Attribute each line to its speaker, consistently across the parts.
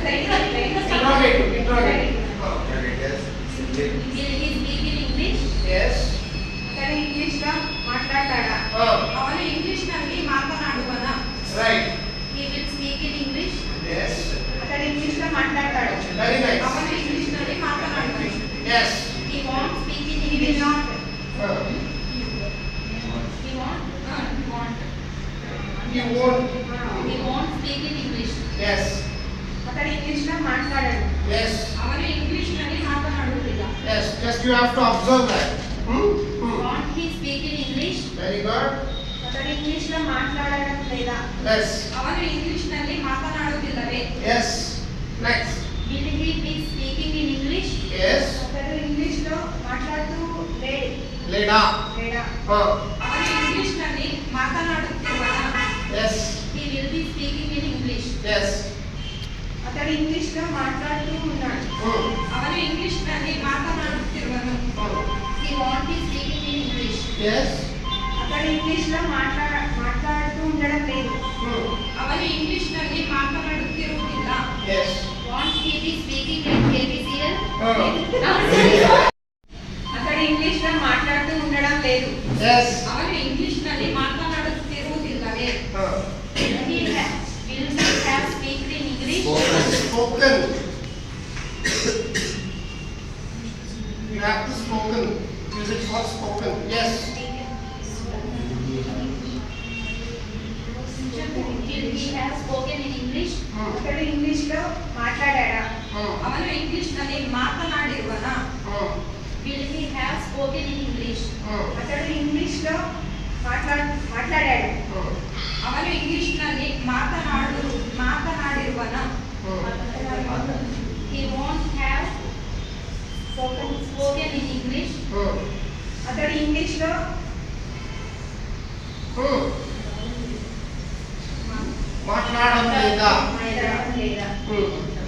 Speaker 1: Interrogative.
Speaker 2: Will he speak in English?
Speaker 1: Yes.
Speaker 3: అతను English లో మాట్లాడతాడా?
Speaker 4: ಅವನು ಇಂಗ್ಲಿಷ್ ನಲ್ಲಿ ಮಾತನಾಡುವನ?
Speaker 1: Right.
Speaker 2: He will speak in English.
Speaker 1: Yes.
Speaker 3: అతను ఇంగ్లీష్ లో మాట్లాడతాడు.
Speaker 1: Very nice.
Speaker 4: ಅವನು ಇಂಗ್ಲಿಷ್ ನಲ್ಲಿ ಮಾತನಾಡುವನು.
Speaker 1: Yes.
Speaker 2: He won't speak in
Speaker 3: He will
Speaker 2: English.
Speaker 3: not.
Speaker 2: He won't.
Speaker 1: He won't.
Speaker 2: He won't speak in English.
Speaker 1: Yes.
Speaker 3: అతను English లో మాట్లాడడు.
Speaker 1: Yes.
Speaker 4: ಅವನು English ನಲ್ಲಿ ಮಾತನಾಡುವುದಿಲ್ಲ.
Speaker 1: Yes. Just you have to observe that.
Speaker 2: Won't he speak in English?
Speaker 1: Very good.
Speaker 3: అతను English లో మాట్లాడడం లేదా?
Speaker 1: Yes.
Speaker 4: ಅವನು ಇಂಗ್ಲಿಷ್ ನಲ್ಲಿ ಮಾತನಾಡುವುದಿಲ್ಲವೇ?
Speaker 1: Yes. Next.
Speaker 2: Will he be speaking in English?
Speaker 1: Yes.
Speaker 3: అతను ఇంగ్లీష్ లో మాట్లాడుతూ లేడు
Speaker 1: Leda.
Speaker 3: లేదా?
Speaker 4: ಅವನು ಇಂಗ್ಲಿಷ್ ನಲ್ಲಿ ಮಾತನಾಡುತ್ತಿರುವನ?
Speaker 1: Yes.
Speaker 2: He will be speaking in English.
Speaker 1: Yes.
Speaker 3: అతను ఇంగ్లీష్ లో మాట్లాడుతూ ఉన్నాడు.
Speaker 4: ಅವನು ಇಂಗ್ಲಿಷ್ ನಲ್ಲಿ ಮಾತನಾಡುತ್ತಿರುವನು.
Speaker 2: He won't be speaking in English.
Speaker 1: Yes.
Speaker 3: అతను ఇంగ్లీష్ లో మాట్లాడుతూ ఉండడం లేదు.
Speaker 4: ಅವನು ಇಂಗ್ಲಿಷ್ ನಲ್ಲಿ ಮಾತನಾಡುತ್ತಿರುವುದಿಲ್ಲ.
Speaker 1: Yes.
Speaker 2: Won't he be speaking in KBCL?
Speaker 3: అతడు ఇంగ్లీష్ లో మాట్లాడుతూ ఉండడం లేదు.
Speaker 1: Yes.
Speaker 4: ಅವನು ಇಂಗ್ಲಿಷ್ ನಲ್ಲಿ ಮಾತನಾಡುತ್ತಿರುವುದಿಲ್ಲವೇ?
Speaker 2: Will he have speak in English?
Speaker 1: Spoken. You have to spoken. Use it for spoken. Yes.
Speaker 2: Will he have spoken in English?
Speaker 3: అతడు English లో మాట్లాడాడా?
Speaker 4: ಅವನು ಇಂಗ್ಲಿಷ್ ನಲ್ಲಿ ಮಾತನಾಡಿರುವನ?
Speaker 2: Will he have spoken in English?
Speaker 3: అతడు English లో మాట్లాడాడు.
Speaker 4: ಅವನು English ನಲ್ಲಿ ಮಾತನಾಡಿರುವನ?
Speaker 2: He won't have spoken in English.
Speaker 3: అతడు ఇంగ్లీష్ లో
Speaker 1: మాట్లాడడం లేదా?
Speaker 3: మాట్లాడడం లేదా?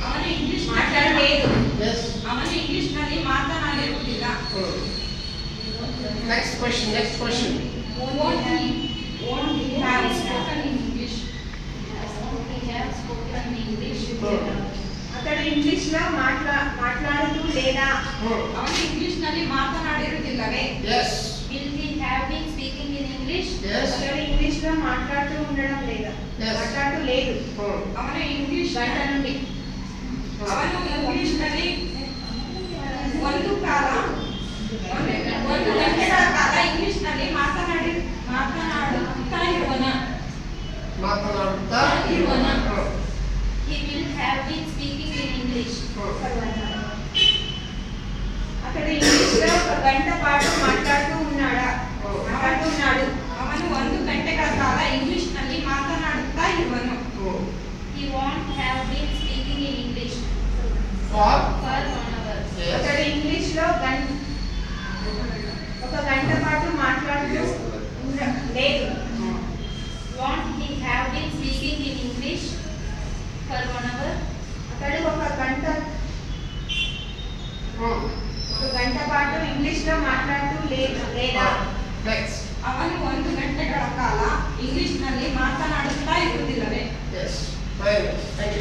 Speaker 4: ಅವನು ಇಂಗ್ಲಿಷ್
Speaker 3: మాట్లాడలేదు.
Speaker 1: Yes.
Speaker 4: ಅವನು ಇಂಗ್ಲಿಷ್ ನಲ್ಲಿ ಮಾತನಾಡಿರುವುದಿಲ್ಲ.
Speaker 1: Next question. Next question.
Speaker 4: Won't he have spoken in English?
Speaker 2: Won't he have spoken in English?
Speaker 3: అతడు ఇంగ్లీష్ లో మాట్లాడుతూ లేదా?
Speaker 4: ಅವನು ಇಂಗ್ಲಿಷ್ ನಲ್ಲಿ ಮಾತನಾಡಿರುವುದಿಲ್ಲವೇ?
Speaker 1: Yes.
Speaker 2: Will he have been speaking in English?
Speaker 1: Yes.
Speaker 3: అతడు ఇంగ్లీష్ లో మాట్లాడుతూ ఉండడం లేదా?
Speaker 1: Yes.
Speaker 3: మాట్లాడుతూ లేదు.
Speaker 4: ಅವನು ಇಂಗ್ಲಿಷ್
Speaker 3: గంట నుండి
Speaker 4: ಅವನು ಇಂಗ್ಲಿಷ್ ನಲ್ಲಿ ಒಂದು ಗಂಟೆಗಳ ಕಾಲ ಇಂಗ್ಲಿಷ್ ನಲ್ಲಿ ಮಾತನಾಡುತ್ತಾ ಇರುವನ?
Speaker 1: ಮಾತನಾಡುತ್ತಾ
Speaker 4: ಇರುವನ?
Speaker 2: He will have been speaking in English.
Speaker 3: అతడు ఇంగ్లీష్ లో ఒక గంట పాటు మాట్లాడుతూ ఉన్నాడా? మాట్లాడుతున్నాడు.
Speaker 4: ಅವನು ಒಂದು ಗಂಟೆಗಳ ಕಾಲ ಇಂಗ್ಲಿಷ್ ನಲ್ಲಿ ಮಾತನಾಡುತ್ತಾ ಇರುವನು.
Speaker 2: He won't have been speaking in English
Speaker 1: for
Speaker 2: for 1 hour.
Speaker 1: yes.
Speaker 3: అతడు ఇంగ్లీష్ లో ఒక గంట పాటు మాట్లాడుతూ లేదు.
Speaker 2: Won't he have been speaking in English for 1 hour?
Speaker 3: అతడు ఒక గంట పాటు ఇంగ్లీష్ లో మాట్లాడుతూ లేదా?
Speaker 1: Next.
Speaker 4: ಅವನು ಒಂದು ಗಂಟೆಗಳ ಕಾಲ ಇಂಗ್ಲಿಷ್ ನಲ್ಲಿ ಮಾತನಾಡುತ್ತಾ ಇರುವುದಿಲ್ಲವೇ?
Speaker 1: Yes. Fine. Thank you.